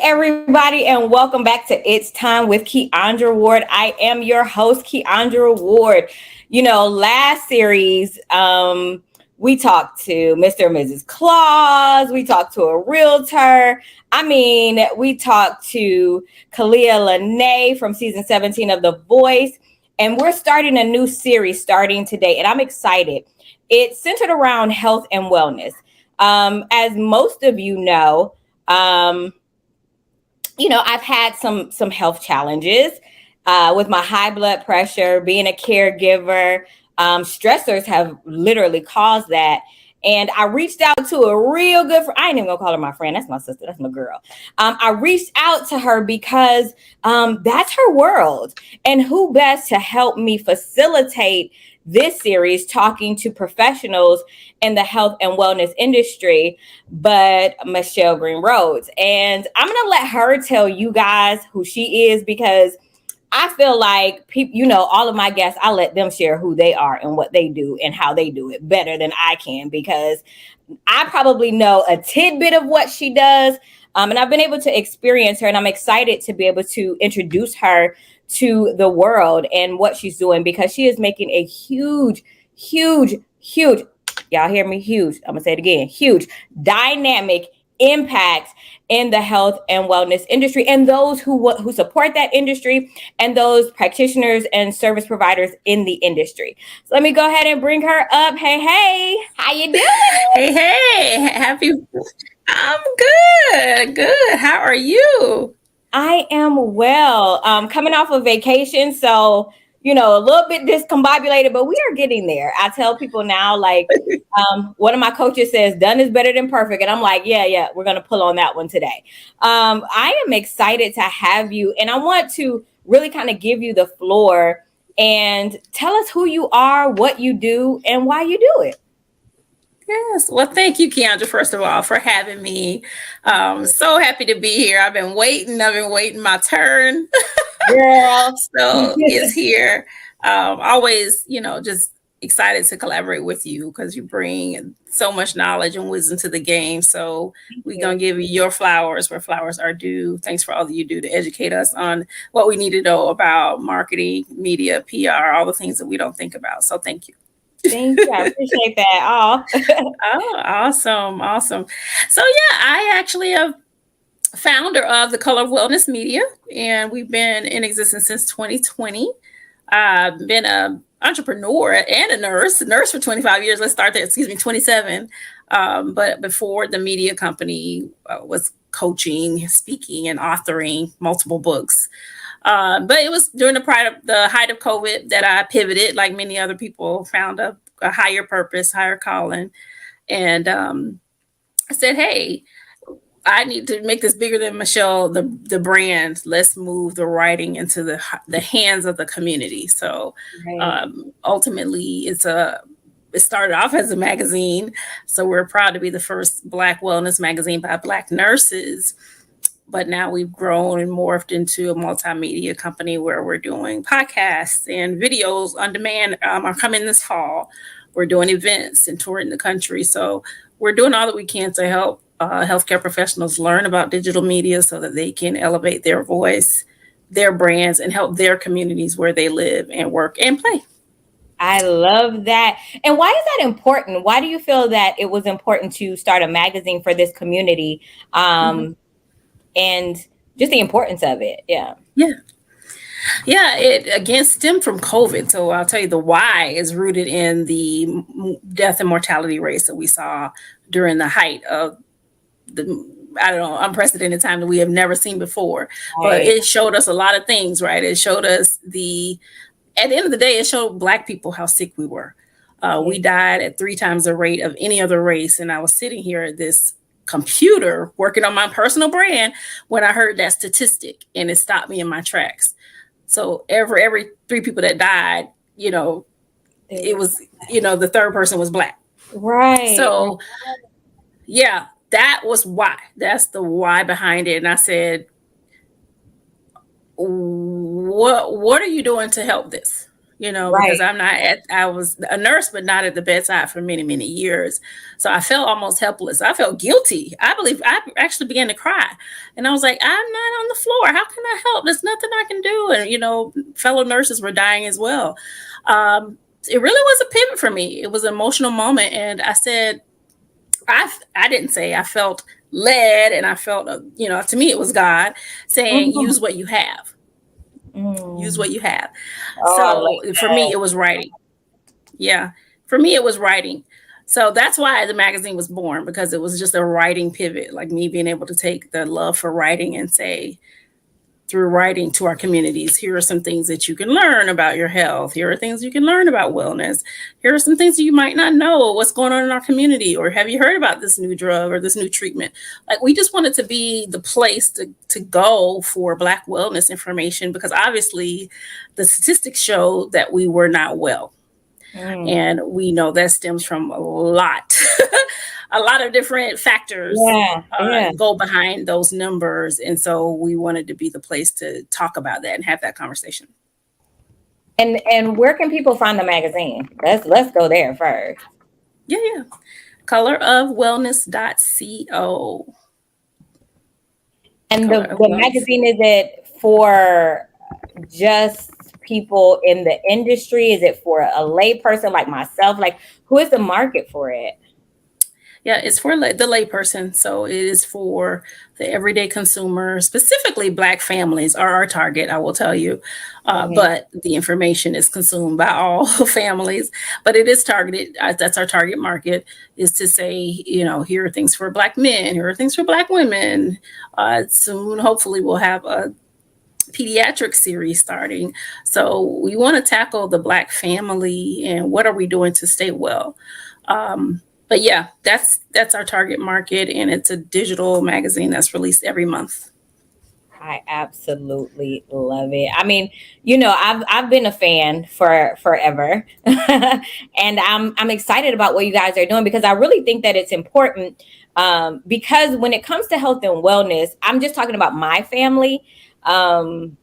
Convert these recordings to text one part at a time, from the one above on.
everybody, and welcome back to It's Time with Keandra Ward. I am your host, Keandra Ward. Last series, we talked to Mr. and Mrs. Claus. We talked to a realtor. We talked to Kalia Lene from season 17 of The Voice. And we're starting a new series starting today, and I'm excited. It's centered around health and wellness. As most of you know, I've had some health challenges with my high blood pressure, being a caregiver. Stressors have literally caused that. And I reached out to a real good friend. I ain't even gonna call her my friend. That's my sister. That's my girl. I reached out to her because that's her world. And who best to help me facilitate this series, talking to professionals in the health and wellness industry, but Michelle Green Rhodes. And I'm going to let her tell you guys who she is, because I feel like people, all of my guests, I let them share who they are and what they do and how they do it better than I can, because I probably know a tidbit of what she does. And I've been able to experience her, and I'm excited to be able to introduce her to the world and what she's doing, because she is making a huge, y'all hear me? Huge. I'm gonna say it again. Huge, dynamic impact in the health and wellness industry, and those who support that industry, and those practitioners and service providers in the industry. So let me go ahead and bring her up. Hey, how you doing? Hey, happy. I'm good. How are you? I am well. Coming off of vacation, so a little bit discombobulated, but we are getting there. I tell people now, like, one of my coaches says, "Done is better than perfect," and I'm like, yeah, we're gonna pull on that one today. I am excited to have you, and I want to really kind of give you the floor and tell us who you are, what you do, and why you do it. Yes. Well, thank you, Keandra, first of all, for having me. So happy to be here. I've been waiting my turn. Girl. So it's here. Always, just excited to collaborate with you, because you bring so much knowledge and wisdom to the game. So we're going to give you your flowers where flowers are due. Thanks for all that you do to educate us on what we need to know about marketing, media, PR, all the things that we don't think about. So thank you. Thank you. I appreciate that. Oh, awesome. So yeah, I actually am founder of the Color of Wellness Media, and we've been in existence since 2020. I've been an entrepreneur and a nurse for 25 years. Let's start there. 27. But before the media company, was coaching, speaking, and authoring multiple books. But it was during the height of COVID that I pivoted, like many other people, found a higher purpose, higher calling. And I said, hey, I need to make this bigger than Michelle, the brand. Let's move the writing into the hands of the community. So ultimately, it started off as a magazine. So we're proud to be the first Black wellness magazine by Black nurses. But now we've grown and morphed into a multimedia company where we're doing podcasts and videos on demand are coming this fall. We're doing events and touring the country. So we're doing all that we can to help healthcare professionals learn about digital media so that they can elevate their voice, their brands, and help their communities where they live and work and play. I love that. And why is that important? Why do you feel that it was important to start a magazine for this community? And just the importance of it. Yeah. It again stemmed from COVID. So I'll tell you, the why is rooted in the death and mortality rates that we saw during the height of the unprecedented time that we have never seen before. Right. But it showed us a lot of things, right? It showed us at the end of the day, it showed Black people how sick we were. We died at 3 times the rate of any other race. And I was sitting here at this computer working on my personal brand when I heard that statistic, and it stopped me in my tracks. So every 3 people that died, it was, the third person was Black. Right. So yeah, that was why. That's the why behind it. And I said, what are you doing to help this? because Right. I was a nurse, but not at the bedside for many, many years. So I felt almost helpless. I felt guilty. I believe I actually began to cry. And I was like, I'm not on the floor. How can I help? There's nothing I can do. And, fellow nurses were dying as well. It really was a pivot for me. It was an emotional moment. And I said, I didn't say, I felt led, and I felt, to me, it was God saying, use what you have. Use what you have. Oh, I So like for me, it was writing. Yeah. For me, it was writing. So that's why the magazine was born, because it was just a writing pivot, like me being able to take the love for writing and say, through writing to our communities, here are some things that you can learn about your health. Here are things you can learn about wellness. Here are some things that you might not know what's going on in our community, or have you heard about this new drug or this new treatment? Like, we just wanted to be the place to go for Black wellness information, because obviously the statistics show that we were not well. And we know that stems from a lot of different factors go behind those numbers. And so we wanted to be the place to talk about that and have that conversation. And where can people find the magazine? Let's go there first. Yeah. colorofwellness.co. And the magazine, is it for just people in the industry? Is it for a lay person like myself? Like, who is the market for it? Yeah, it's for the layperson. So it is for the everyday consumer. Specifically, Black families are our target, I will tell you. But the information is consumed by all families. But it is targeted. That's our target market, is to say, here are things for Black men. Here are things for Black women. Soon, hopefully, we'll have a pediatric series starting. So we want to tackle the Black family and what are we doing to stay well. But yeah, that's our target market, and it's a digital magazine that's released every month. I absolutely love it. I mean, I've been a fan for forever, and I'm excited about what you guys are doing, because I really think that it's important. Because when it comes to health and wellness, I'm just talking about my family. We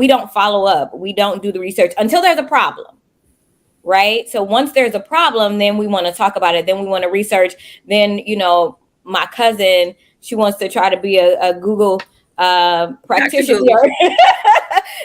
don't follow up. We don't do the research until there's a problem. Right. So once there's a problem, then we want to talk about it. Then we want to research. Then, my cousin, she wants to try to be a Google practitioner.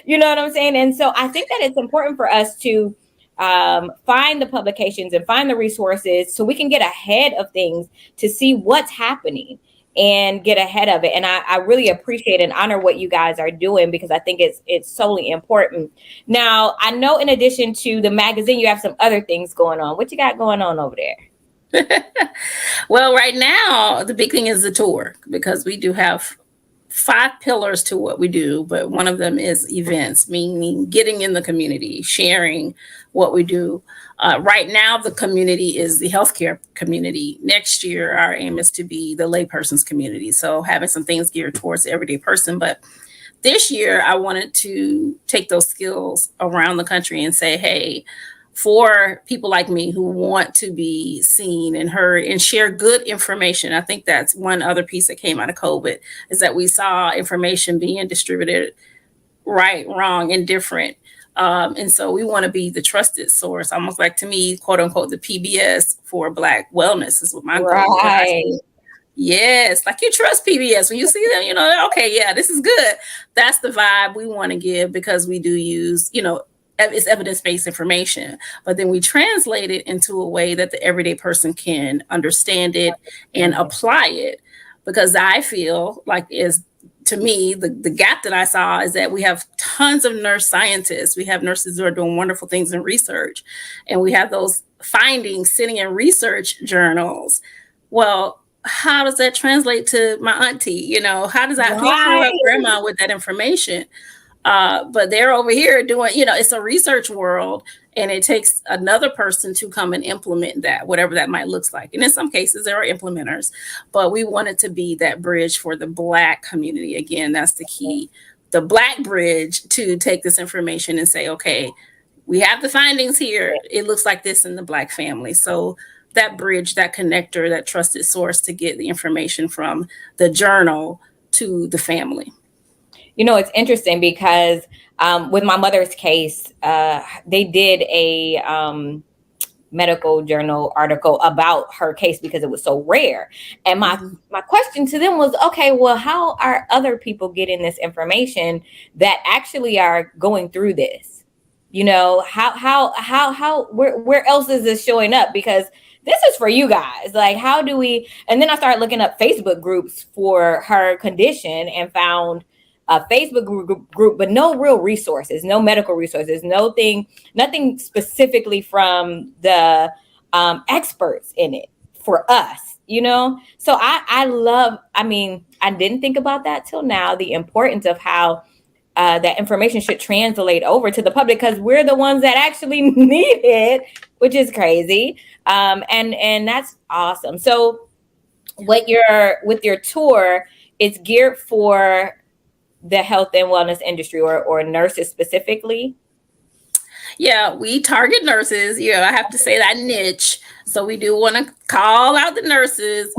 You know what I'm saying? And so I think that it's important for us to find the publications and find the resources so we can get ahead of things, to see what's happening and get ahead of it. And I really appreciate and honor what you guys are doing, because I think it's solely important. Now, I know in addition to the magazine, you have some other things going on. What you got going on over there? Well, right now, the big thing is the tour, because we do have 5 pillars to what we do, but one of them is events, meaning getting in the community, sharing what we do. Right now, the community is the healthcare community. Next year, our aim is to be the layperson's community. So having some things geared towards the everyday person. But this year, I wanted to take those skills around the country and say, hey, for people like me who want to be seen and heard and share good information. I think that's one other piece that came out of COVID, is that we saw information being distributed right, wrong, and different. And so we want to be the trusted source, almost like, to me, quote unquote, the PBS for Black wellness is what my goal is. Yes, like, you trust PBS when you see them, okay, yeah, this is good. That's the vibe we want to give, because we do use, it's evidence-based information, but then we translate it into a way that the everyday person can understand it and apply it. Because I feel like, to me, the gap that I saw is that we have tons of nurse scientists. We have nurses who are doing wonderful things in research, and we have those findings sitting in research journals. Well, how does that translate to my auntie? How does that help grandma with that information? But they're over here doing, it's a research world, and it takes another person to come and implement that, whatever that might look like. And in some cases, there are implementers, but we wanted to be that bridge for the Black community. Again, that's the key, the Black bridge, to take this information and say, okay, we have the findings here. It looks like this in the Black family. So that bridge, that connector, that trusted source to get the information from the journal to the family. It's interesting, because With my mother's case, they did a medical journal article about her case because it was so rare. And my question to them was, okay, well, how are other people getting this information that actually are going through this? You know, where else is this showing up? Because this is for you guys. Like, how do we? And then I started looking up Facebook groups for her condition and found a Facebook group, but no real resources, no medical resources, nothing specifically from the experts in it for us, you know? So I mean, I didn't think about that till now, the importance of how that information should translate over to the public, because we're the ones that actually need it, which is crazy. And that's awesome. So with your tour, it's geared for the health and wellness industry, or nurses specifically? Yeah, we target nurses. You know, I have to say that niche. So we do want to call out the nurses.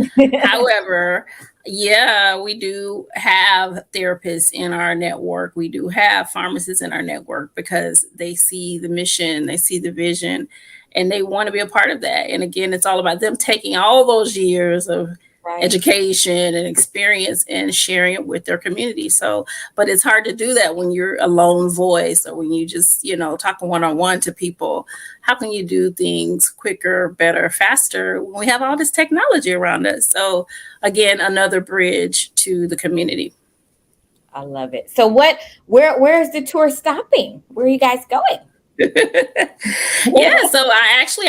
However, yeah, we do have therapists in our network. We do have pharmacists in our network because they see the mission, they see the vision, and they want to be a part of that. And again, it's all about them taking all those years of education and experience and sharing it with their community. So, but it's hard to do that when you're a lone voice, or when you just, you know, talking one-on-one to people. How can you do things quicker, better, faster when we have all this technology around us? So again, another bridge to the community. I love it. So where's the tour stopping? Where are you guys going? Yeah, so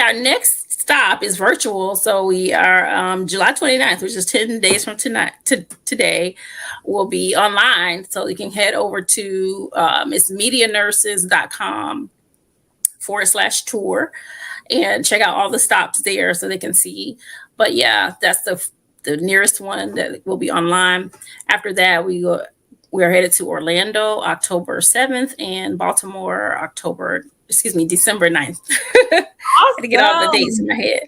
our next stop is virtual. So we are July 29th, which is 10 days from today, will be online. So you can head over to it's medianurses.com/tour and check out all the stops there so they can see. But yeah, that's the nearest one that will be online. After that, we are headed to Orlando October 7th and Baltimore December 9th. Awesome. To get all the dates in my head.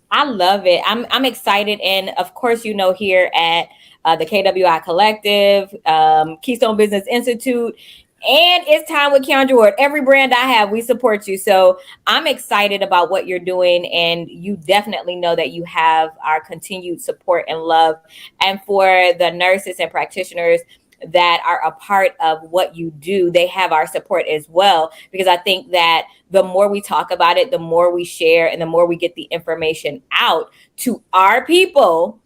I love it. I'm excited. And of course, you know, here at the KWI Collective, Keystone Business Institute, and It's Time with Keandra Ward. Every brand I have, we support you. So I'm excited about what you're doing. And you definitely know that you have our continued support and love. And for the nurses and practitioners that are a part of what you do, they have our support as well, because I think that the more we talk about it, the more we share, and the more we get the information out to our people,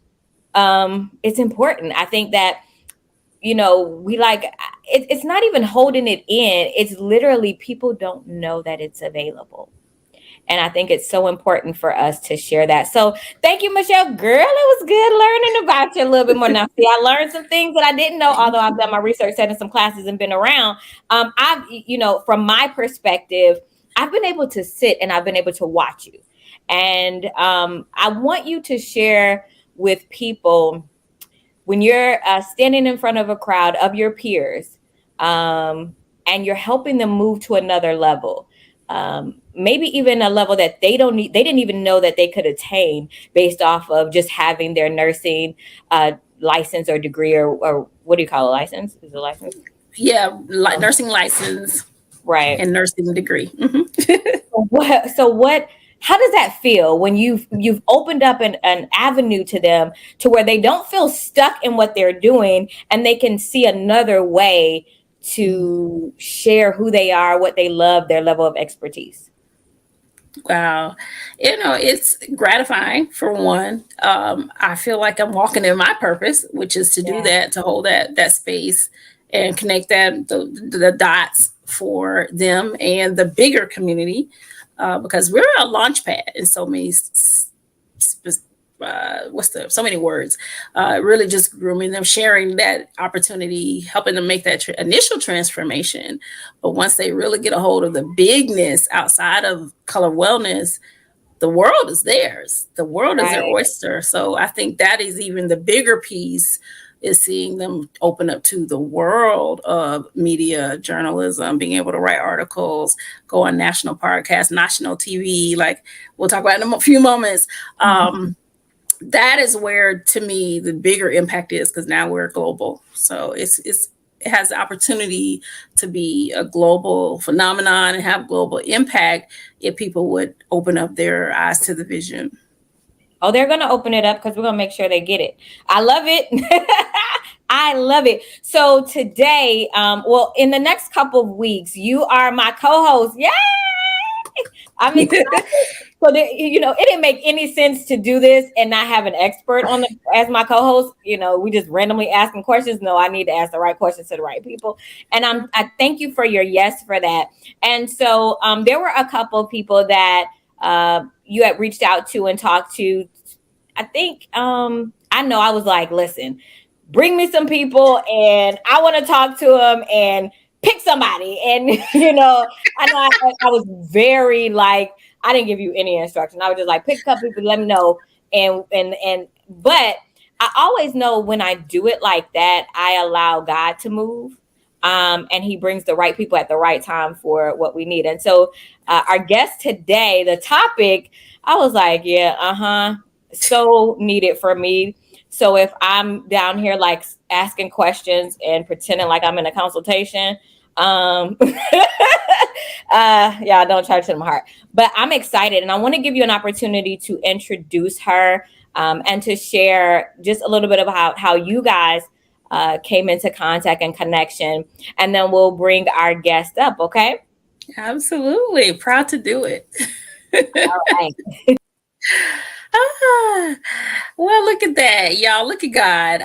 it's important. I think that, you know, it's not even holding it in. It's literally people don't know that it's available. And I think it's so important for us to share that. So thank you, Michelle. Girl, it was good learning about you a little bit more. Now, see, I learned some things that I didn't know, although I've done my research, taken some classes, and been around. From my perspective, I've been able to sit and I've been able to watch you. And I want you to share with people, when you're standing in front of a crowd of your peers, and you're helping them move to another level, maybe even a level that they didn't even know that they could attain based off of just having their nursing license or degree, or what do you call a license? Is it a license? Yeah, nursing license, right, and nursing degree. So how does that feel when you've opened up an avenue to them to where they don't feel stuck in what they're doing, and they can see another way to share who they are, what they love, their level of expertise? Wow. You know, it's gratifying, for one. I feel like I'm walking in my purpose, which is to do that, to hold that space and connect the dots for them and the bigger community, because we're a launch pad in so many so many words, really just grooming them, sharing that opportunity, helping them make that initial transformation. But once they really get a hold of the bigness outside of color wellness, the world is theirs. The world is their oyster. So I think that is even the bigger piece, is seeing them open up to the world of media, journalism, being able to write articles, go on national podcasts, national TV, like we'll talk about in a few moments. That is where, to me, the bigger impact is, because now we're global. So it's has the opportunity to be a global phenomenon and have global impact if people would open up their eyes to the vision. Oh, they're going to open it up because we're going to make sure they get it. I love it. I love it. So today, well, in the next couple of weeks, you are my co-host. Yay! I'm excited. So, it didn't make any sense to do this and not have an expert on as my co-host. We just randomly asking questions. No, I need to ask the right questions to the right people. And I thank you for your yes for that. And so there were a couple of people that you had reached out to and talked to. I think, I know I was like, listen, bring me some people and I want to talk to them and pick somebody. And, I know I was very like, I didn't give you any instruction. I was just like, pick a couple people, let me know. But I always know when I do it like that, I allow God to move. And he brings the right people at the right time for what we need. And so our guest today, the topic, I was like, yeah, so needed for me. So if I'm down here like asking questions and pretending like I'm in a consultation, yeah, don't charge to my heart. But I'm excited, and I want to give you an opportunity to introduce her and to share just a little bit about how you guys came into contact and connection, and then we'll bring our guest up. Okay? Absolutely, proud to do it. All right. Well, look at that, y'all. Look at God.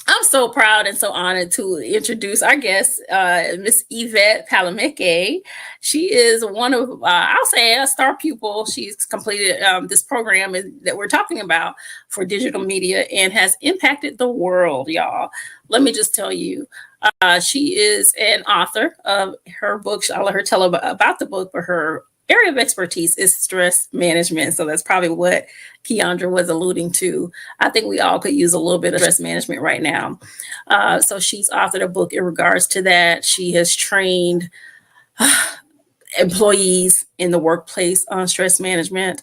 I'm so proud and so honored to introduce our guest, Miss Yvette Palameke. She is one of, I'll say, a star pupil. She's completed this program that we're talking about for digital media and has impacted the world, y'all. Let me just tell you, she is an author of her book. I'll let her tell about the book, but her area of expertise is stress management. So that's probably what Keandra was alluding to. I think we all could use a little bit of stress management right now. So she's authored a book in regards to that. She has trained employees in the workplace on stress management.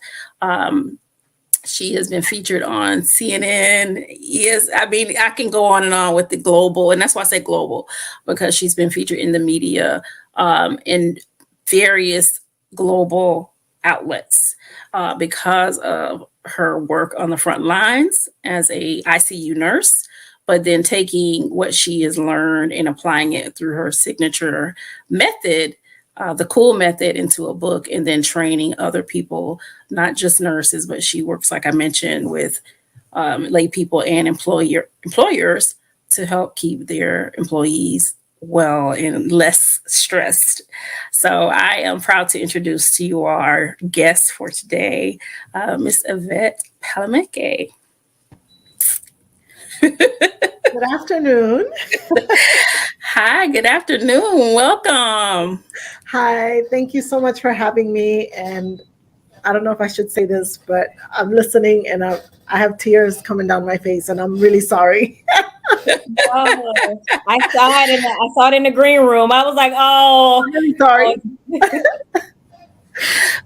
She has been featured on CNN. Yes, I mean, I can go on and on with the global, and that's why I say global, because she's been featured in the media in various global outlets because of her work on the front lines as a ICU nurse, but then taking what she has learned and applying it through her signature method, the cool method, into a book, and then training other people, not just nurses, but she works, like I mentioned, with lay people and employers to help keep their employees well and less stressed. So I am proud to introduce to you our guest for today, Miss Yvette Palameke. Good afternoon. Hi, good afternoon. Welcome. Hi, thank you so much for having me. And I don't know if I should say this, but I'm listening and I have tears coming down my face, and I'm really sorry. Oh, I saw it in the green room. I was like, oh, I'm really sorry.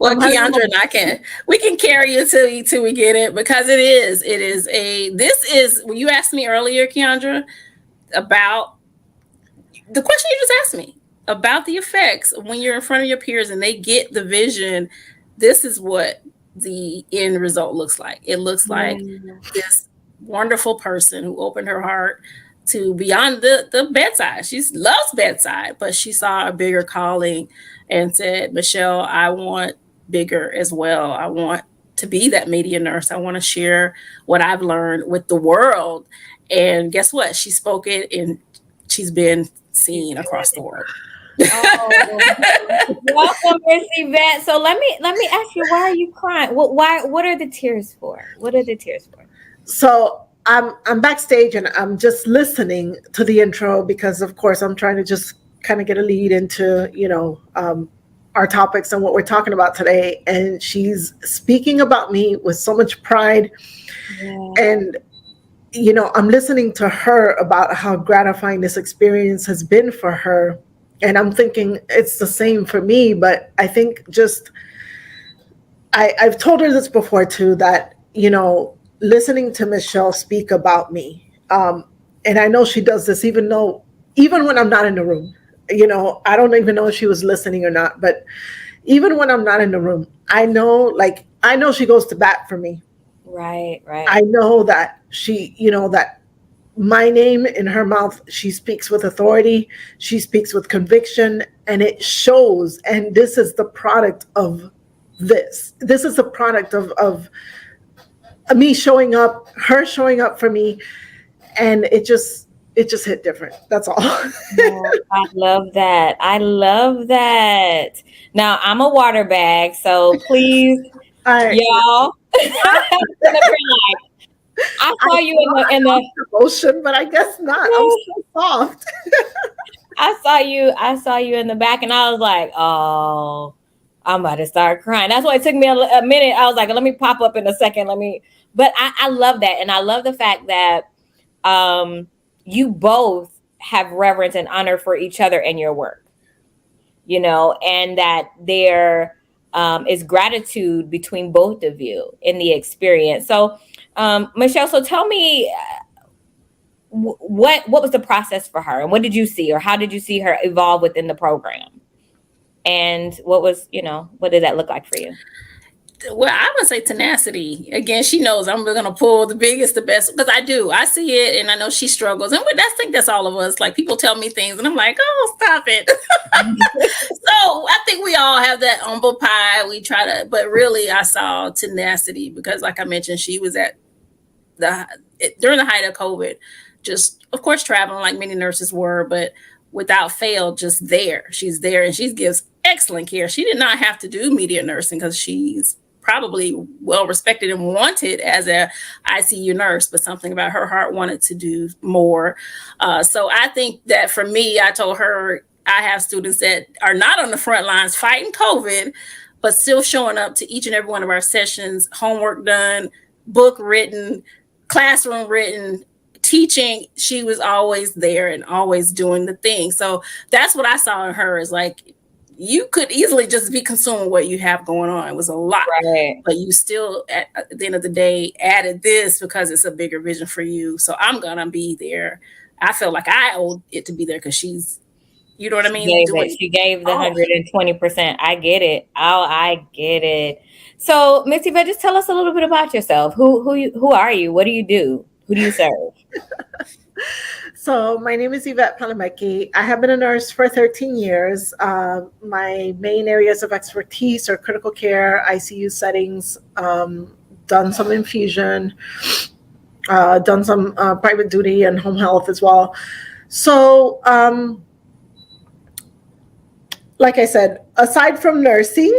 Well, Keandra and we can carry it till we get it, because this is, when you asked me earlier, Keandra, about the question you just asked me about the effects when you're in front of your peers and they get the vision. This is what the end result looks like. It looks like this wonderful person who opened her heart to beyond the bedside. She loves bedside, but she saw a bigger calling and said, Michelle, I want bigger as well. I want to be that media nurse. I want to share what I've learned with the world. And guess what? She spoke it, and she's been seen across the world. Oh, welcome, Miss Yvette. So let me ask you, why are you crying? What are the tears for? What are the tears for? So I'm backstage and I'm just listening to the intro because, of course, I'm trying to just kind of get a lead into, our topics and what we're talking about today. And she's speaking about me with so much pride. Yeah. And, I'm listening to her about how gratifying this experience has been for her. And I'm thinking it's the same for me. But I think I've told her this before, too, that, listening to Michelle speak about me. And I know she does this, even though even when I'm not in the room. I don't even know if she was listening or not, but even when I'm not in the room, I know she goes to bat for me. Right. I know that that my name in her mouth, she speaks with authority, she speaks with conviction, and it shows. And this is the product of this. This is the product of me showing up, her showing up for me, and it just hit different. That's all. Oh, I love that. I love that. Now I'm a water bag, so please, All right. y'all. I saw you in the emotion, but I guess not. I'm so soft. I saw you in the back, and I was like, oh, I'm about to start crying. That's why it took me a minute. I was like, let me pop up in a second. But I love that. And I love the fact that you both have reverence and honor for each other and your work, and that there is gratitude between both of you in the experience. So, Michelle, so tell me, what was the process for her, and what did you see, or how did you see her evolve within the program, and what did that look like for you? Well, I would say tenacity. Again, she knows I'm going to pull the biggest, the best, because I see it, and I know she struggles. And I think that's all of us. Like, people tell me things, and I'm like, oh, stop it. So I think we all have that humble pie. We try to, but really, I saw tenacity because, like I mentioned, she was during the height of COVID, just, of course, traveling like many nurses were, but without fail, just there. She's there, and she gives excellent care. She did not have to do media nursing because she's probably well respected and wanted as a ICU nurse, but something about her heart wanted to do more. So I think that for me, I told her I have students that are not on the front lines fighting COVID, but still showing up to each and every one of our sessions, homework done, book written, classroom written, teaching. She was always there and always doing the thing. So that's what I saw in her, is like, you could easily just be consuming what you have going on. It was a lot, right, but you still, at the end of the day, added this because it's a bigger vision for you. So I'm going to be there. I feel like I owe it to be there because she's, you know what I mean? She gave the 120%. I get it. Oh, I get it. So, Miss Yvette, just tell us a little bit about yourself. Who are you? What do you do? Who do you serve? So my name is Yvette Palamecki. I have been a nurse for 13 years. My main areas of expertise are critical care, ICU settings, done some infusion, done some private duty and home health as well. So, like I said, aside from nursing,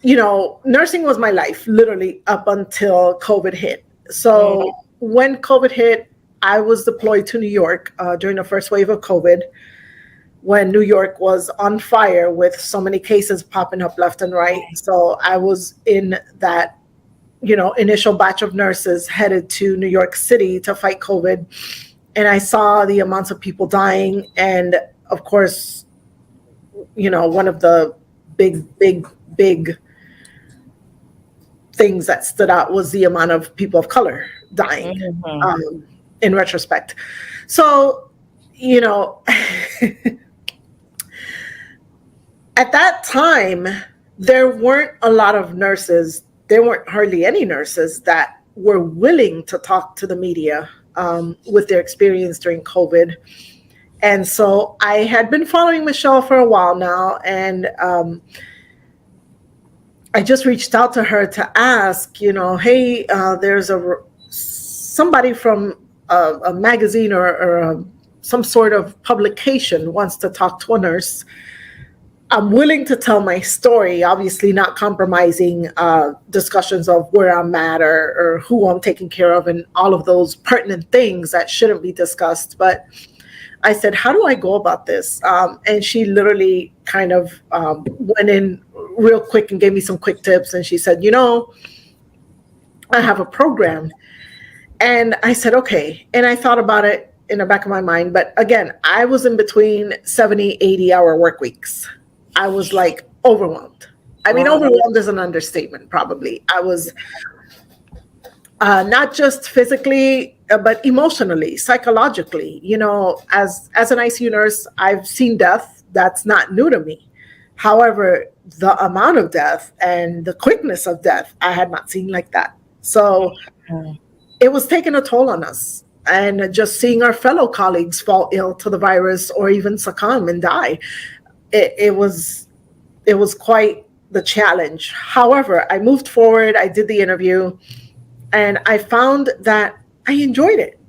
nursing was my life, literally up until COVID hit. So when COVID hit, I was deployed to New York during the first wave of COVID, when New York was on fire with so many cases popping up left and right. So I was in that, initial batch of nurses headed to New York City to fight COVID. And I saw the amounts of people dying. And of course, one of the big things that stood out was the amount of people of color dying. In retrospect. So, at that time, there weren't a lot of nurses. There weren't hardly any nurses that were willing to talk to the media with their experience during COVID. And so I had been following Michelle for a while now, and I just reached out to her to ask, hey, there's somebody from a magazine or some sort of publication wants to talk to a nurse. I'm willing to tell my story, obviously not compromising discussions of where I'm at or who I'm taking care of and all of those pertinent things that shouldn't be discussed. But I said, how do I go about this? And she literally kind of went in real quick and gave me some quick tips. And she said, I have a program. And I said, okay. And I thought about it in the back of my mind. But again, I was in between 70, 80-hour work weeks. I was like overwhelmed. I mean, overwhelmed is an understatement, probably. I was not just physically, but emotionally, psychologically. As an ICU nurse, I've seen death. That's not new to me. However, the amount of death and the quickness of death, I had not seen like that. So it was taking a toll on us. And just seeing our fellow colleagues fall ill to the virus or even succumb and die, it was quite the challenge. However, I moved forward. I did the interview, and I found that I enjoyed it.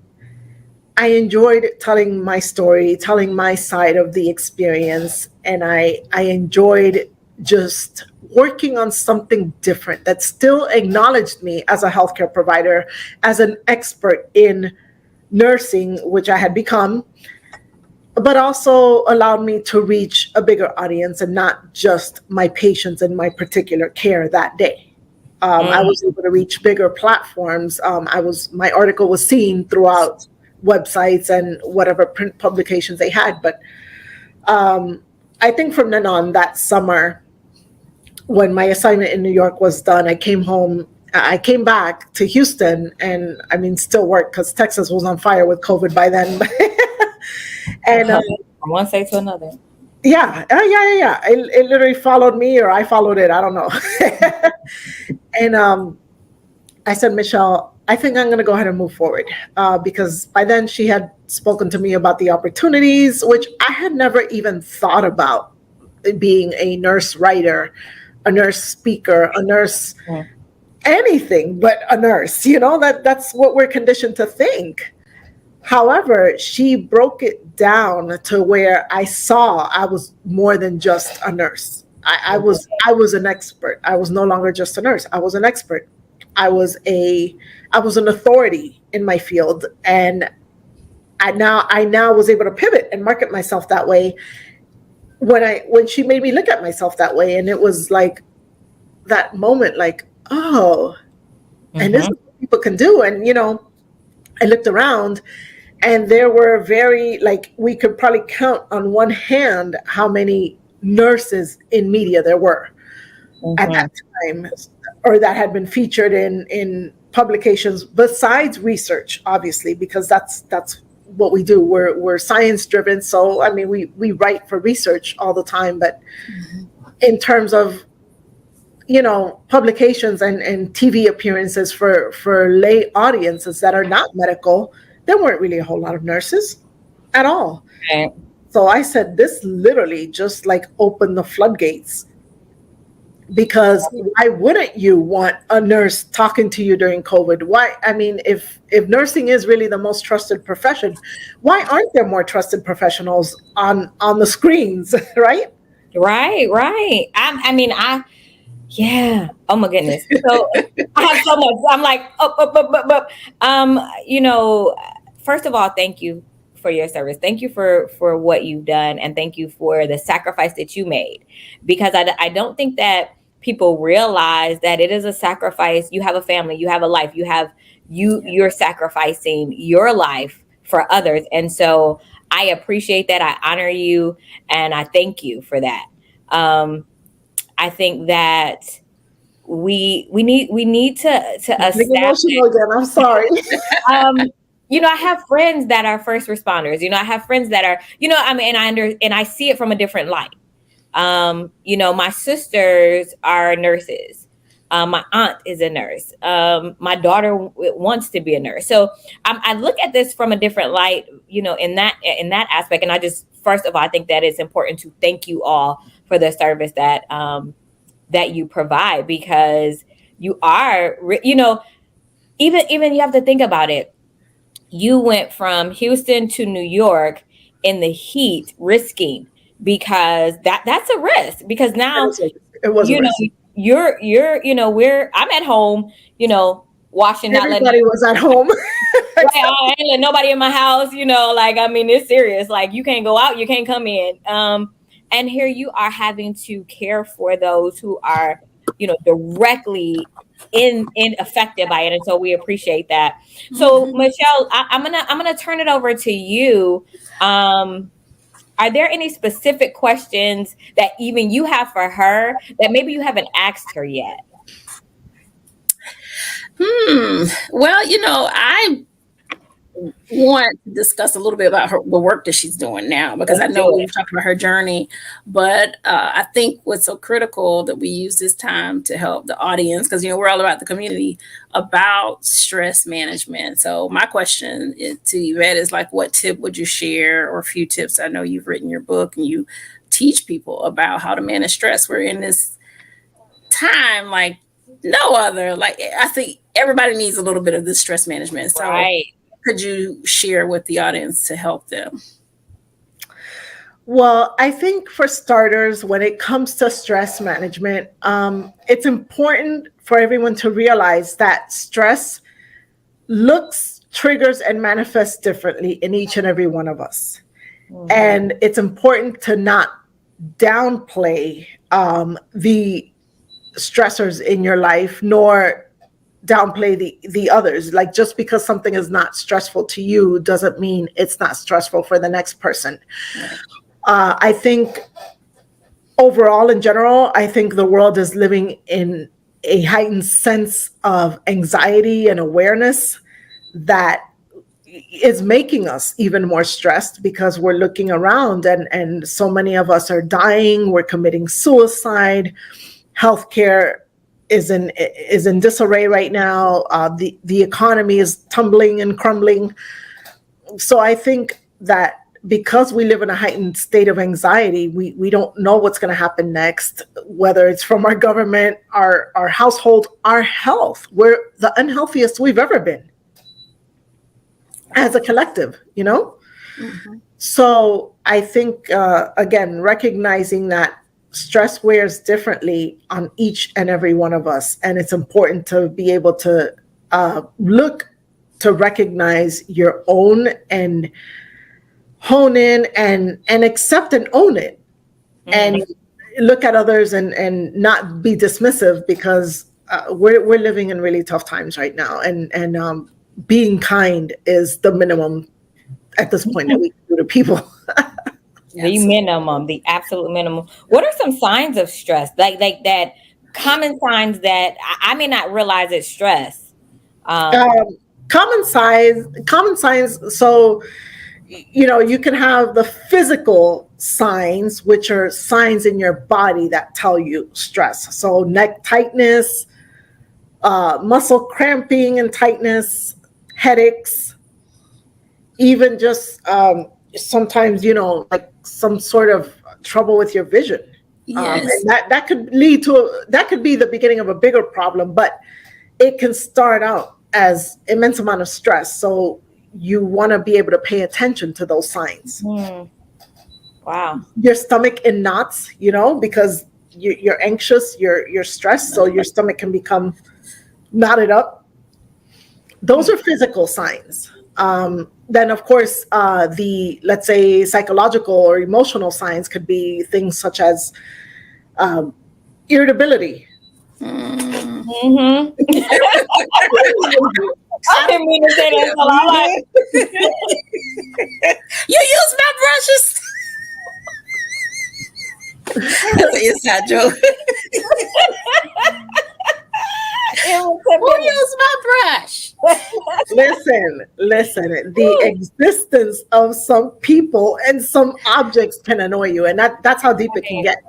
I enjoyed telling my story, telling my side of the experience, and I enjoyed just working on something different that still acknowledged me as a healthcare provider, as an expert in nursing, which I had become, but also allowed me to reach a bigger audience and not just my patients and my particular care that day. I was able to reach bigger platforms. My article was seen throughout websites and whatever print publications they had. But I think from then on, that summer, when my assignment in New York was done, I came home. I came back to Houston, and still work because Texas was on fire with COVID by then. And from one state to another. Yeah. It literally followed me, or I followed it. I don't know. And I said, Michelle, I think I'm going to go ahead and move forward, because by then she had spoken to me about the opportunities, which I had never even thought about, being a nurse writer, a nurse speaker, a nurse, anything but a nurse. That's what we're conditioned to think. However, she broke it down to where I saw I was more than just a nurse. I was an expert. I was no longer just a nurse. I was an expert. I was an authority in my field, and I now was able to pivot and market myself that way. When she made me look at myself that way, and it was like that moment, like, oh, and this is what people can do. And I looked around, and there were we could probably count on one hand how many nurses in media there were at that time, or that had been featured in publications, besides research, obviously, because that's what we do. We're science driven. So, we write for research all the time, but in terms of, publications and TV appearances for lay audiences that are not medical, there weren't really a whole lot of nurses at all. Right. So I said, this literally just opened the floodgates, because why wouldn't you want a nurse talking to you during COVID? Why? If nursing is really the most trusted profession, why aren't there more trusted professionals on the screens, right? Right. Yeah. Oh my goodness. So I have so much. I'm like, first of all, thank you for your service. Thank you for what you've done, and thank you for the sacrifice that you made, because I don't think that people realize that it is a sacrifice. You have a family, you have a life, you're sacrificing your life for others. And so I appreciate that. I honor you, and I thank you for that. I think that we need to establish. Emotional again. I'm sorry. I have friends that are first responders. I have friends that are, and I see it from a different light. My sisters are nurses. My aunt is a nurse. My daughter wants to be a nurse. So I look at this from a different light, in that aspect. And first of all, I think that it's important to thank you all for the service that you provide, because you are, even you have to think about it. You went from Houston to New York in the heat, risking, because that's a risk, because now it was a risk. I'm at home, washing. Everybody was at home. I ain't let nobody in my house, it's serious. Like, you can't go out, you can't come in. And here you are having to care for those who are, directly affected by it. And so we appreciate that. So Michelle, I'm gonna turn it over to you. Are there any specific questions that even you have for her that maybe you haven't asked her yet? Well, I want to discuss a little bit about the work that she's doing now, because I know we've talked about her journey, but I think what's so critical that we use this time to help the audience, because we're all about the community, about stress management. So my question to Yvette is, like, what tip would you share, or a few tips? I know you've written your book and you teach people about how to manage stress. We're in this time like no other. Like, I think everybody needs a little bit of this stress management. So could you share with the audience to help them? Well, I think for starters, when it comes to stress management, it's important for everyone to realize that stress looks, triggers, and manifests differently in each and every one of us. Mm-hmm. And it's important to not downplay the stressors in your life, nor downplay the others. Like, just because something is not stressful to you doesn't mean it's not stressful for the next person. Right. I think overall, in general, I think the world is living in a heightened sense of anxiety and awareness that is making us even more stressed, because we're looking around and so many of us are dying, we're committing suicide, healthcare is in disarray right now. The economy is tumbling and crumbling. So I think that because we live in a heightened state of anxiety, we don't know what's going to happen next, whether it's from our government, our household, our health. We're the unhealthiest we've ever been as a collective, Mm-hmm. So I think, again, recognizing that stress wears differently on each and every one of us. And it's important to be able to look to recognize your own and hone in and accept and own it. Mm-hmm. And look at others and not be dismissive, because we're living in really tough times right now. And being kind is the minimum at this point that we can do to people. The minimum, the absolute minimum. What are some signs of stress? Like that common signs that I may not realize it's stress. Common signs. So, you can have the physical signs, which are signs in your body that tell you stress. So neck tightness, muscle cramping and tightness, headaches, even just sometimes, like some sort of trouble with your vision. Yes. And that could lead to that could be the beginning of a bigger problem, but it can start out as immense amount of stress. So you want to be able to pay attention to those signs. Wow. Your stomach in knots, because you're anxious, you're stressed, so your stomach can become knotted up. Those are physical signs. Then, of course, let's say psychological or emotional signs could be things such as irritability. Mm-hmm. I didn't mean to say that. So you use my brushes. That's an inside joke. Who used my brush? Listen. The existence of some people and some objects can annoy you, and that's how deep it can get.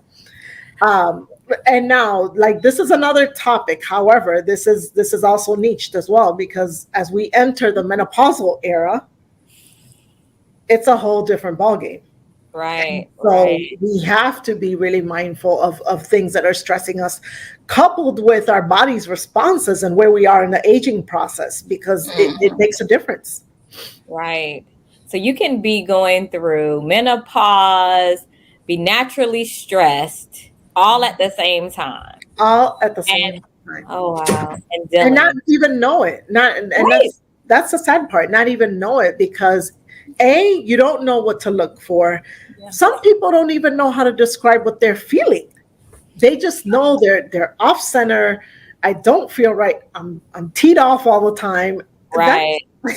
And now, like, this is another topic. However, this is also niched as well, because as we enter the menopausal era, it's a whole different ballgame. Right. So we have to be really mindful of things that are stressing us, coupled with our body's responses and where we are in the aging process, because it makes a difference. Right. So you can be going through menopause, be naturally stressed, all at the same time. All at the same time. Oh, wow. And not even know it. That's the sad part. Not even know it, because you don't know what to look for. Yeah. Some people don't even know how to describe what they're feeling. They just know they're off center. I don't feel right. I'm teed off all the time. Right. Or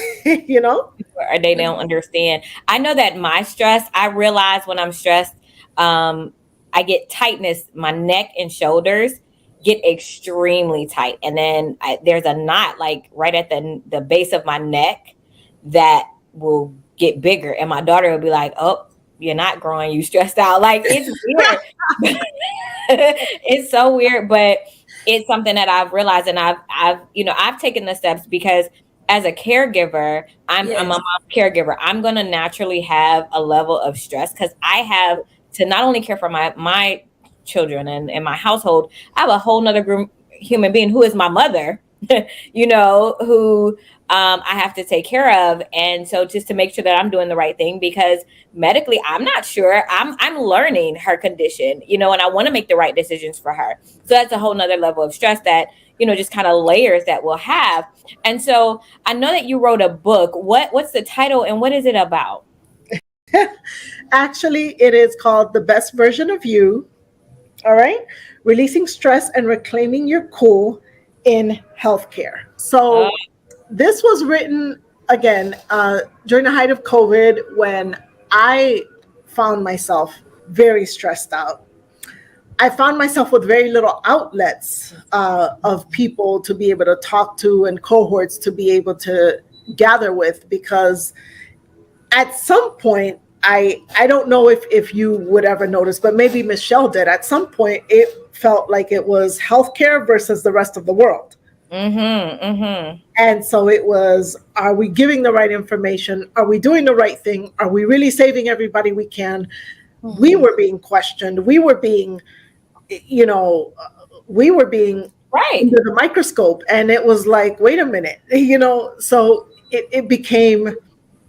they don't understand. I know that my stress, I realize when I'm stressed, I get tightness, my neck and shoulders. get extremely tight. And then there's a knot like right at the base of my neck that will get bigger. And my daughter will be like, oh, you're not growing, you stressed out. Like, it's weird. It's so weird, but it's something that I've realized, and I've taken the steps because as a caregiver, I'm a mom caregiver. I'm going to naturally have a level of stress because I have to not only care for my children and my household. I have a whole nother group human being who is my mother, who I have to take care of. And so just to make sure that I'm doing the right thing, because medically, I'm not sure. I'm learning her condition, and I want to make the right decisions for her. So that's a whole nother level of stress that, just kind of layers that we'll have. And so I know that you wrote a book. What's the title and what is it about? Actually, it is called The Best Version of You. All right. Releasing stress and reclaiming your cool in healthcare. So this was written again during the height of COVID, when I found myself very stressed out. I found myself with very little outlets of people to be able to talk to and cohorts to be able to gather with, because at some point, I don't know if you would ever notice, but maybe Michelle did. At some point, it felt like it was healthcare versus the rest of the world. And so it was, are we giving the right information? Are we doing the right thing? Are we really saving everybody we can? We were being questioned. We were being, right under the microscope. And it was like, wait a minute, so it became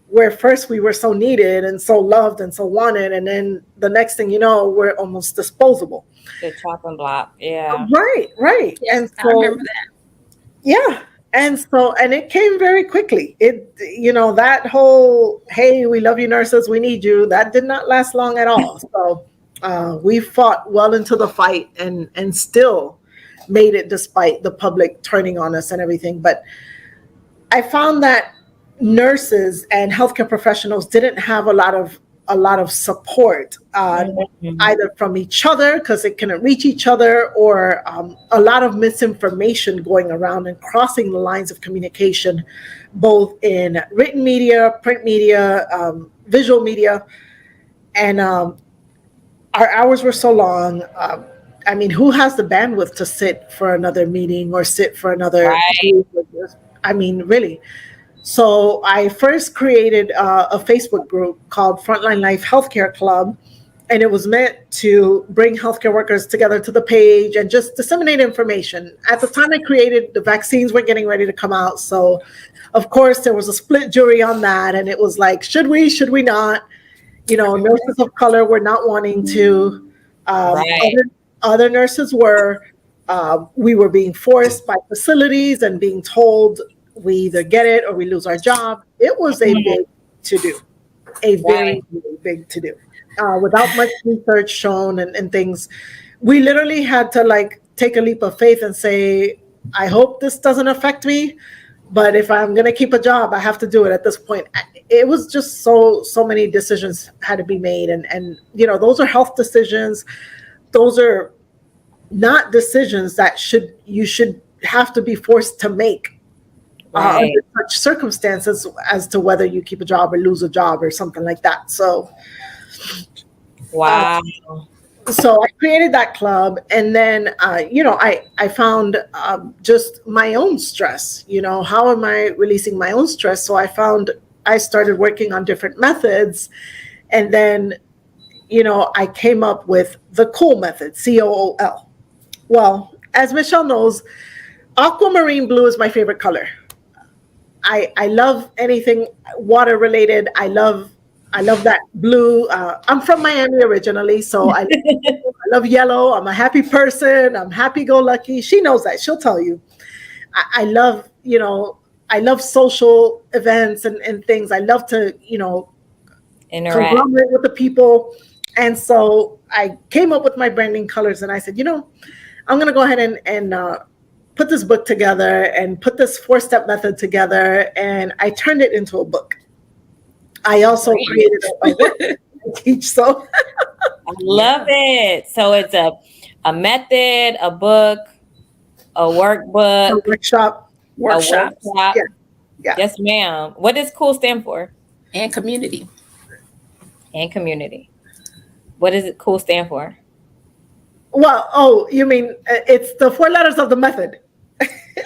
where first we were so needed and so loved and so wanted. And then the next thing you know, we're almost disposable. The chopping block. Yeah. Right. Yes, And so, I remember that. Yeah. And it came very quickly. That whole, hey, we love you, nurses, we need you, that did not last long at all. So we fought well into the fight and still made it despite the public turning on us and everything. But I found that nurses and healthcare professionals didn't have a lot of support, either from each other because they couldn't reach each other, or a lot of misinformation going around and crossing the lines of communication, both in written media, print media, visual media. And our hours were so long. Who has the bandwidth to sit for another meeting or sit for another? Really. So I first created a Facebook group called Frontline Life Healthcare Club, and it was meant to bring healthcare workers together to the page and just disseminate information. At the time I created, the vaccines were getting ready to come out. So, of course, there was a split jury on that, and it was like, should we not? Nurses of color were not wanting to. Other nurses were. We were being forced by facilities and being told, we either get it or we lose our job. It was a big to do, a very, very big to do, without much research shown and things. We literally had to take a leap of faith and say, I hope this doesn't affect me, but if I'm going to keep a job, I have to do it at this point. It was just so many decisions had to be made. And those are health decisions. Those are not decisions that you should have to be forced to make. Under such circumstances as to whether you keep a job or lose a job or something like that. So, wow. So I created that club, and then, I found just my own stress. How am I releasing my own stress? So I started working on different methods, and then, I came up with the COOL method, COOL. Well, as Michelle knows, aquamarine blue is my favorite color. I love anything water related. I love that blue. I'm from Miami originally, so I love yellow. I'm a happy person. I'm happy-go-lucky. She knows that. She'll tell you. I love, I love social events and things. I love to, interact, conglomerate with the people. And so I came up with my branding colors, and I said, I'm going to go ahead and put this book together and put this 4-step method together, and I turned it into a book. I also created a book to teach. So I love it. So it's a method, a book, a A workbook, workshop. a Workshops workshop. Yeah. Yeah. Yes, ma'am. What does COOL stand for? and community. And community. What does it COOL stand for? Well, oh, you mean it's the 4 letters of the method.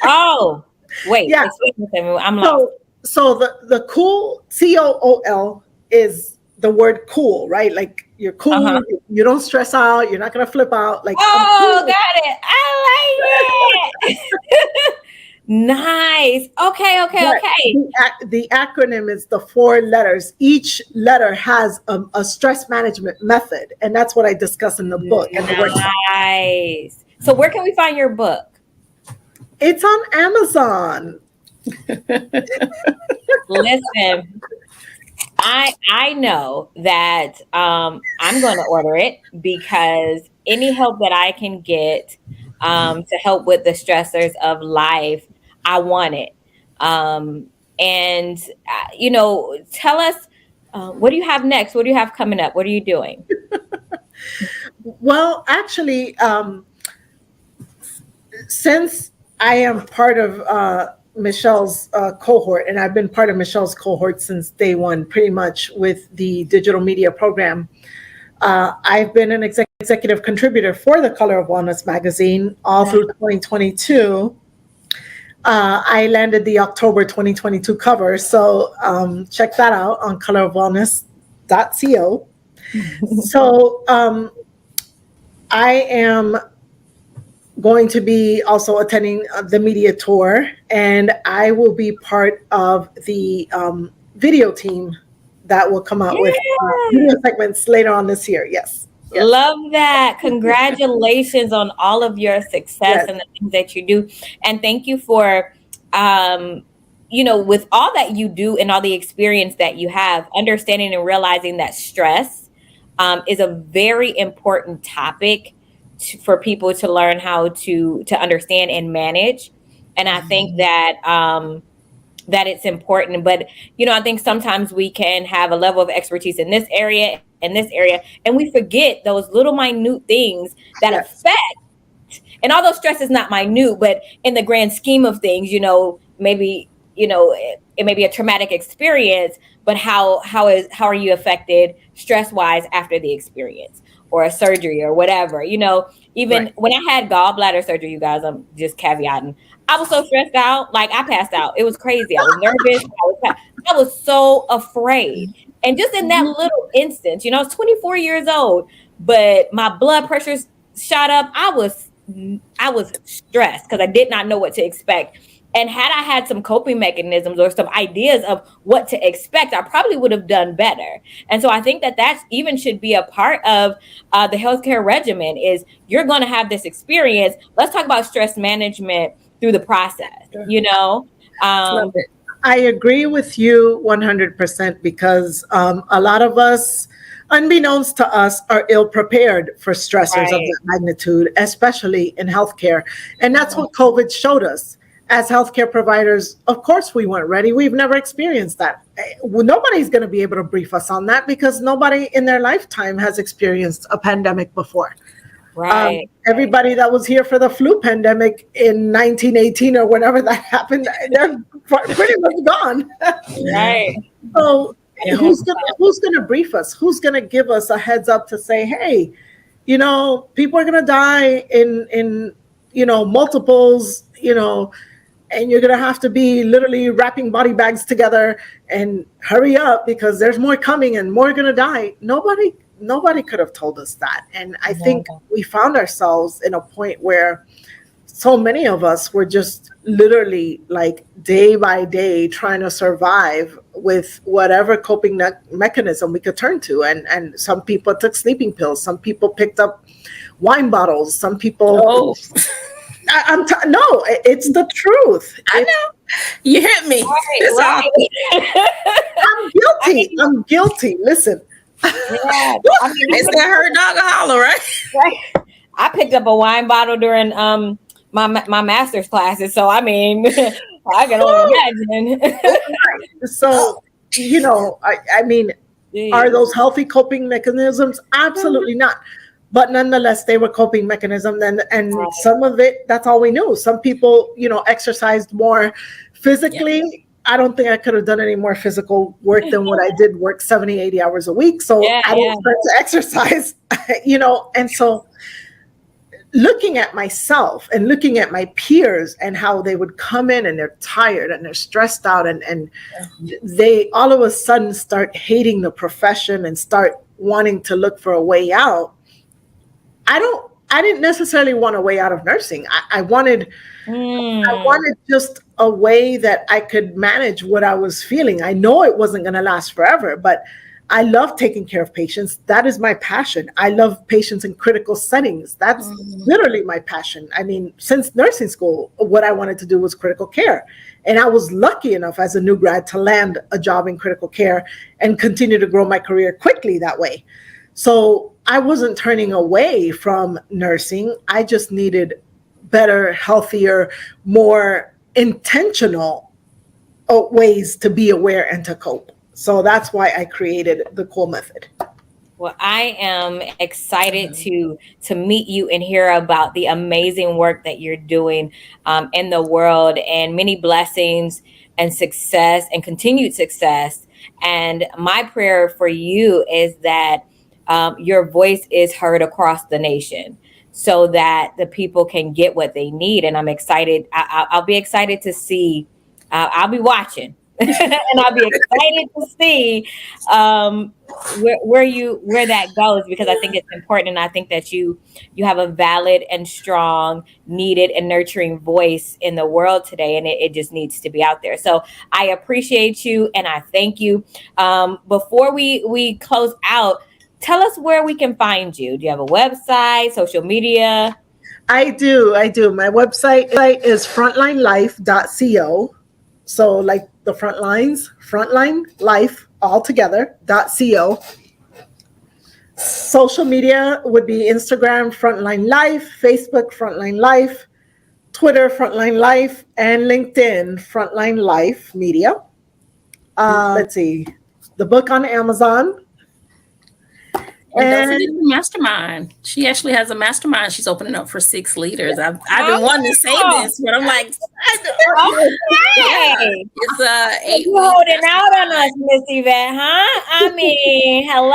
Oh, wait. Yeah. Explain this to me. I'm lost. So the cool, COOL, is the word cool, right? Like you're cool, Uh-huh. you don't stress out, you're not gonna flip out. Like I'm Oh, cool. got it. I like it. Nice. Okay, okay, But okay. the acronym is the 4 letters. Each letter has a stress management method, and that's what I discuss in the book and the workshop. Nice. So where can we find your book? It's on Amazon. Listen, I know that I'm going to order it because any help that I can get to help with the stressors of life, I want it. And tell us, what do you have next? What do you have coming up? What are you doing? Well, actually, since I am part of Michelle's cohort, and I've been part of Michelle's cohort since day one, pretty much with the digital media program. I've been an executive contributor for the Color of Wellness magazine all through 2022. I landed the October 2022 cover, so check that out on colorofwellness.co. So I am going to be also attending the media tour, and I will be part of the video team that will come out with video segments later on this year. Yes. Yes. Love that. Congratulations on all of your success and the things that you do. And thank you for, with all that you do and all the experience that you have, understanding and realizing that stress is a very important topic for people to learn how to understand and manage. And I think that that it's important. But, I think sometimes we can have a level of expertise in this area, and we forget those little minute things that affect. And although stress is not minute, but in the grand scheme of things, maybe, it may be a traumatic experience, but how are you affected stress wise after the experience or a surgery or whatever, even when I had gallbladder surgery, you guys, I'm just caveating. I was so stressed out, like I passed out. It was crazy. I was nervous. I was so afraid. And just in that little instance, I was 24 years old, but my blood pressure shot up. I was stressed because I did not know what to expect. And had I had some coping mechanisms or some ideas of what to expect, I probably would have done better. And so I think that even should be a part of the healthcare regimen is you're going to have this experience. Let's talk about stress management through the process, Love it. I agree with you 100% because a lot of us, unbeknownst to us, are ill prepared for stressors of that magnitude, especially in healthcare. And that's what COVID showed us. As healthcare providers, of course, we weren't ready. We've never experienced that. Nobody's going to be able to brief us on that because nobody in their lifetime has experienced a pandemic before. Right. Everybody that was here for the flu pandemic in 1918 or whenever that happened, they're pretty much gone. Right. So who's gonna brief us? Who's gonna give us a heads up to say, hey, people are gonna die in multiples, and you're going to have to be literally wrapping body bags together and hurry up because there's more coming and more going to die. Nobody could have told us that. And I think we found ourselves in a point where so many of us were just literally like day by day trying to survive with whatever coping mechanism we could turn to. And some people took sleeping pills. Some people picked up wine bottles. Some people... No, it's the truth. I know. You hit me. Right. I'm guilty. Listen. Yeah. It's that hurt dog a holler, right? I picked up a wine bottle during my master's classes. So, I mean, I can only imagine. So, I mean, are those healthy coping mechanisms? Absolutely not. but nonetheless, they were coping mechanism. And some of it, that's all we knew. Some people, exercised more physically. Yeah. I don't think I could have done any more physical work than what I did, work 70, 80 hours a week. So I didn't start to exercise, and so looking at myself and looking at my peers and how they would come in and they're tired and they're stressed out and they all of a sudden start hating the profession and start wanting to look for a way out. I didn't necessarily want a way out of nursing. I wanted just a way that I could manage what I was feeling. I know it wasn't going to last forever, but I love taking care of patients. That is my passion. I love patients in critical settings. That's literally my passion. I mean, since nursing school, what I wanted to do was critical care. And I was lucky enough as a new grad to land a job in critical care and continue to grow my career quickly that way. So I wasn't turning away from nursing. I just needed better, healthier, more intentional ways to be aware and to cope. So that's why I created the COOL method. Well, I am excited to meet you and hear about the amazing work that you're doing in the world, and many blessings and success and continued success. And my prayer for you is that your voice is heard across the nation so that the people can get what they need. And I'm excited. I'll be excited to see. I'll be watching. And I'll be excited to see where that goes, because I think it's important, and I think that you have a valid and strong, needed and nurturing voice in the world today, and it just needs to be out there. So I appreciate you and I thank you. Before we close out, tell us where we can find you. Do you have a website, social media? I do. My website is frontlinelife.co. So like the front lines, Frontline Life all together, .co. Social media would be Instagram, Frontline Life, Facebook, Frontline Life, Twitter, Frontline Life, and LinkedIn, Frontline Life Media. Let's see, the book on Amazon. And don't forget the mastermind. She actually has a mastermind she's opening up for 6 leaders. I've been wanting to say this, but I'm like, okay. It's 8 you holding out on us, Miss Yvette, huh? I mean, hello.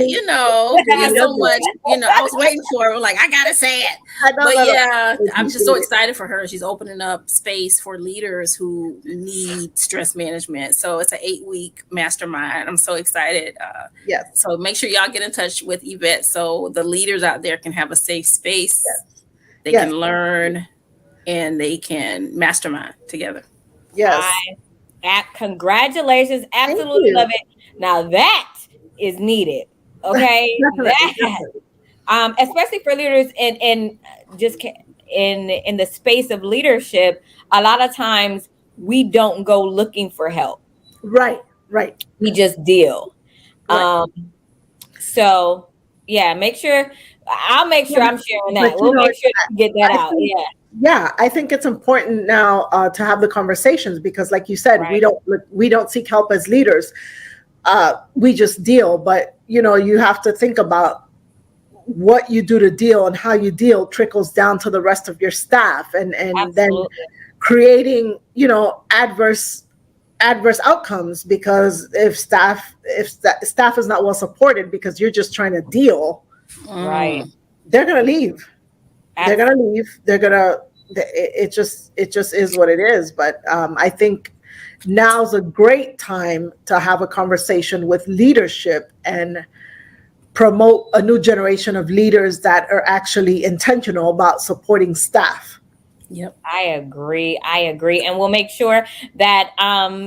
Yeah, there's so much. I was waiting for her. Like, I gotta say it. I'm just so excited for her. She's opening up space for leaders who need stress management. So it's an 8-week mastermind. I'm so excited. Yes. So make sure y'all get in touch with Yvette so the leaders out there can have a safe space. Yes. They can learn and they can mastermind together. Yes. Congratulations. Absolutely love it. Now that is needed. Okay. Especially for leaders in the space of leadership, a lot of times we don't go looking for help. Right. We just deal. Right. So make sure I'm sharing that. We'll make sure to get that out. Yeah, I think it's important now to have the conversations, because like you said, we don't seek help as leaders. We just deal, but you have to think about what you do to deal, and how you deal trickles down to the rest of your staff, and then creating adverse outcomes, because if staff is not well supported because you're just trying to deal, right, they're gonna leave. It just is what it is. But I think now's a great time to have a conversation with leadership and promote a new generation of leaders that are actually intentional about supporting staff. Yep. I agree. And we'll make sure that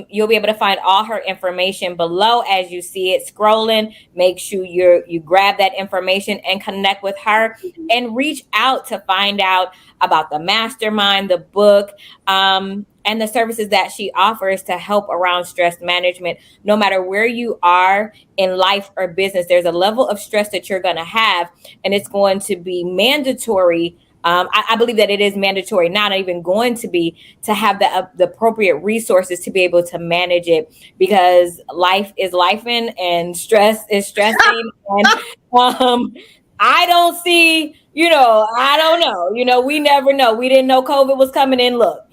you'll be able to find all her information below as you see it scrolling. Make sure you grab that information and connect with her and reach out to find out about the mastermind, the book, and the services that she offers to help around stress management. No matter where you are in life or business, there's a level of stress that you're going to have, and it's going to be mandatory. I believe that it is mandatory, not even going to be, to have the appropriate resources to be able to manage it, because life is lifing and stress is stressing. And I don't see, I don't know. We never know. We didn't know COVID was coming in. Look,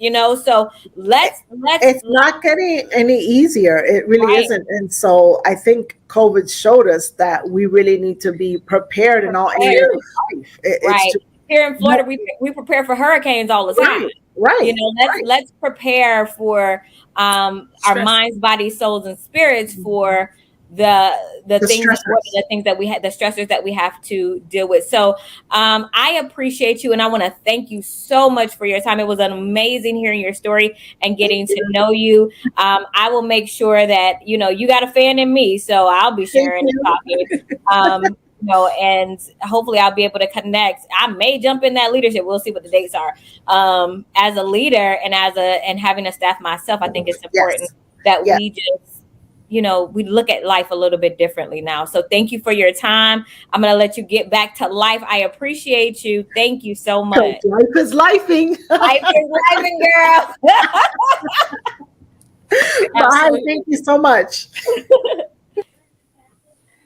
so let's It's not getting any easier. It really right, isn't. And so I think COVID showed us that we really need to be prepared in all areas prepared, of life. It's right. just Here in Florida, we prepare for hurricanes all the time. right, right, Let's prepare for our Stress. minds, bodies, souls, and spirits for the the things, what are stressors. the things that we had, the stressors that we have to deal with. So I appreciate you, and I want to thank you so much for your time. It was an amazing hearing your story and getting to know you. I will make sure that you got a fan in me, so I'll be Thank sharing and you. talking. And hopefully I'll be able to connect. I may jump in that leadership. We'll see what the dates are. As a leader and and having a staff myself, I think it's important Yes. that Yes. we just, we look at life a little bit differently now. So thank you for your time. I'm going to let you get back to life. I appreciate you. Thank you so much. Life is lifing. Life is living, girl. Bye. Thank you so much.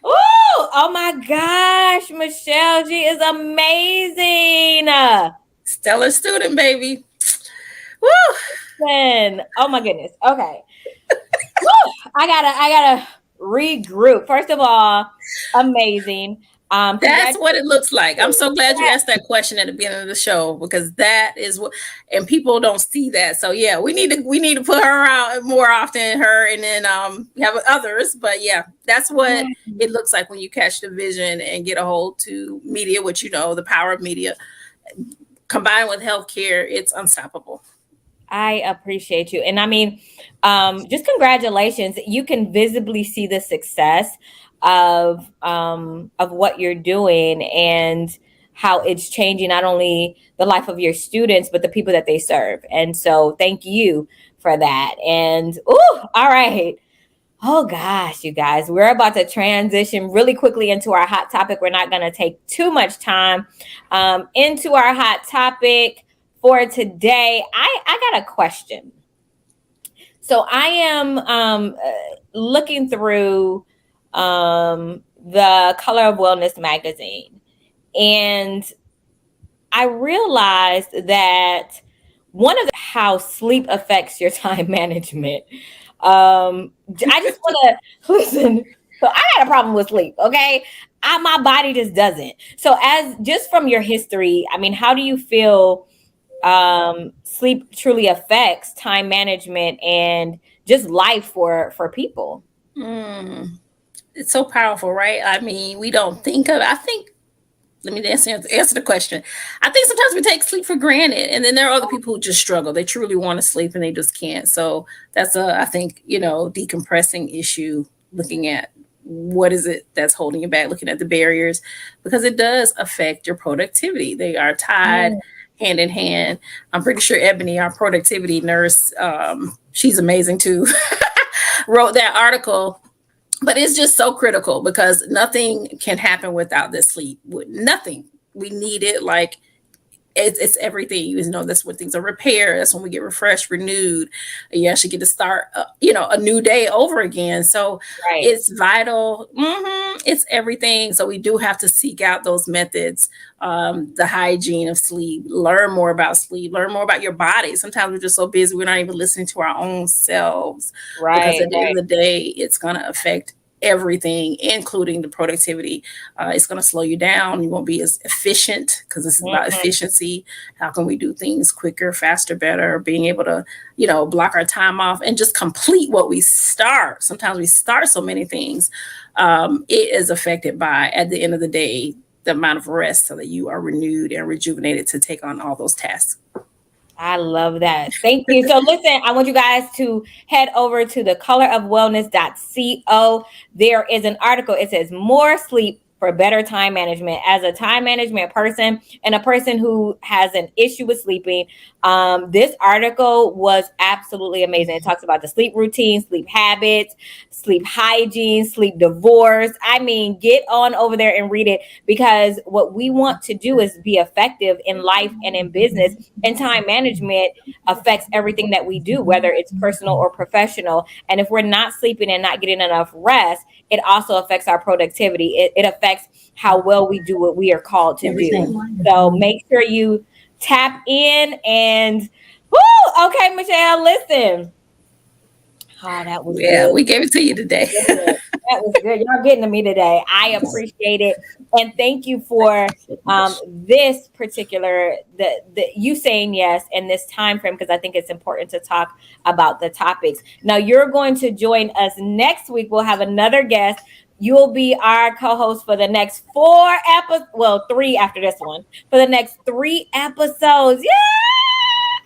Ooh, oh my gosh, Michelle G is amazing. Stellar student, baby. Woo! Oh my goodness. Okay. Woo, I gotta regroup. First of all, amazing. That's what it looks like. I'm so glad you asked that question at the beginning of the show, because that is what, and people don't see that. So yeah, we need to put her out more often, her, and then we have others. But yeah, that's what it looks like when you catch the vision and get a hold to media, which the power of media combined with healthcare, it's unstoppable. I appreciate you. And I mean, just congratulations. You can visibly see the success of what you're doing and how it's changing not only the life of your students, but the people that they serve. And so thank you for that. And all right. Oh gosh, you guys, we're about to transition really quickly into our hot topic. We're not going to take too much time into our hot topic for today. I got a question. So I am looking through the Color of Wellness magazine, and I realized that one of how sleep affects your time management. I just want to listen. So I got a problem with sleep. Okay. My body just doesn't. So as just from your history, I mean, how do you feel sleep truly affects time management and just life for people? It's so powerful, right? I mean, we don't think of, I think, let me answer the question. I think sometimes we take sleep for granted, and then there are other people who just struggle. They truly want to sleep and they just can't. So that's I think, decompressing issue, looking at what is it that's holding you back, looking at the barriers, because it does affect your productivity. They are tied hand in hand. I'm pretty sure Ebony, our productivity nurse, she's amazing too, wrote that article. But it's just so critical because nothing can happen without this sleep. Nothing. We need it. Like it's everything. That's when things are repaired. That's when we get refreshed, renewed. You actually get to start, a new day over again. So It's vital. It's everything. So we do have to seek out those methods, the hygiene of sleep, learn more about sleep, learn more about your body. Sometimes we're just so busy, we're not even listening to our own selves. Because at the end of the day, it's going to affect everything, including the productivity. It's going to slow you down. You won't be as efficient because this is about efficiency. How can we do things quicker, faster, better? Being able to, block our time off and just complete what we start. Sometimes we start so many things. It is affected by, at the end of the day, the amount of rest so that you are renewed and rejuvenated to take on all those tasks. I love that. Thank you. So listen, I want you guys to head over to the colorofwellness.co. There is an article. It says more sleep for better time management. As a time management person and a person who has an issue with sleeping, this article was absolutely amazing. It talks about the sleep routine, sleep habits, sleep hygiene, sleep divorce. I mean, get on over there and read it, because what we want to do is be effective in life and in business, and time management affects everything that we do, whether it's personal or professional. And if we're not sleeping and not getting enough rest, it also affects our productivity. It affects affects how well we do what we are called to do. So make sure you tap in and woo! Okay, Michelle, listen. Oh, that was good. We gave it to you today. That was good. Y'all getting to me today. I appreciate it. And thank you for this particular, the you saying yes in this time frame, because I think it's important to talk about the topics. Now you're going to join us next week. We'll have another guest. You'll be our co-host for the next 4 episodes. Well, 3 after this one. For the next 3 episodes. Yeah!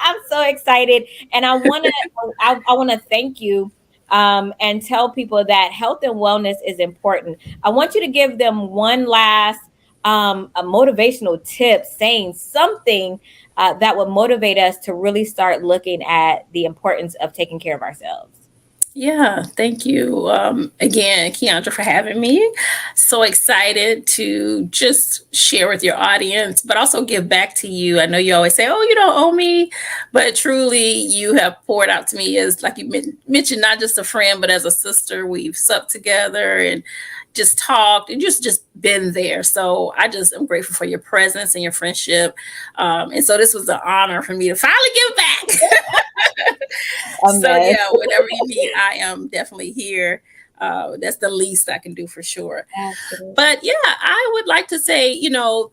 I'm so excited. And I wanna thank you and tell people that health and wellness is important. I want you to give them one last a motivational tip, saying something that would motivate us to really start looking at the importance of taking care of ourselves. Yeah, thank you again, Keandra, for having me. So excited to just share with your audience, but also give back to you. I know you always say, "Oh, you don't owe me," but truly, you have poured out to me as, like you mentioned, not just a friend, but as a sister. We've supped together and just talked and just been there. So I just am grateful for your presence and your friendship. And so this was an honor for me to finally give back. So yeah, whatever you need, I am definitely here. That's the least I can do for sure. Absolutely. But yeah, I would like to say,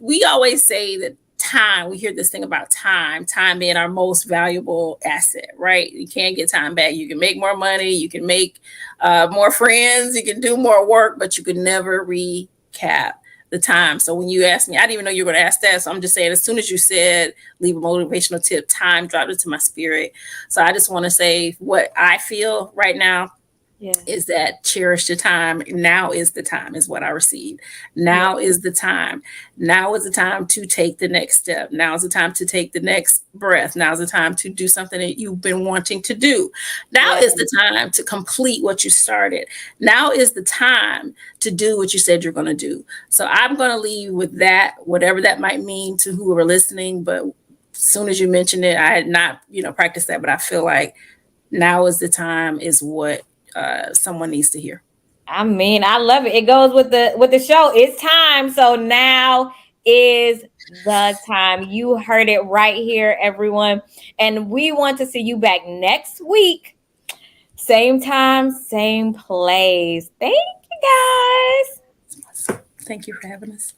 we always say that time, we hear this thing about time being our most valuable asset, right? You can't get time back. You can make more money, you can make more friends, you can do more work, but you can never recap the time. So when you asked me, I didn't even know you were going to ask that. So I'm just saying, as soon as you said leave a motivational tip, time dropped into my spirit. So I just want to say what I feel right now is that cherish the time. Now is the time, is what I received. Now is the time. Now is the time to take the next step. Now is the time to take the next breath. Now is the time to do something that you've been wanting to do. Now is the time to complete what you started. Now is the time to do what you said you're going to do. So I'm going to leave with that, whatever that might mean to whoever listening. But as soon as you mentioned it, I had not, practiced that, but I feel like now is the time is what someone needs to hear. I mean, I love it. It goes with the show. It's time. So now is the time. You heard it right here, everyone. And we want to see you back next week. Same time, same place. Thank you, guys. Thank you for having us.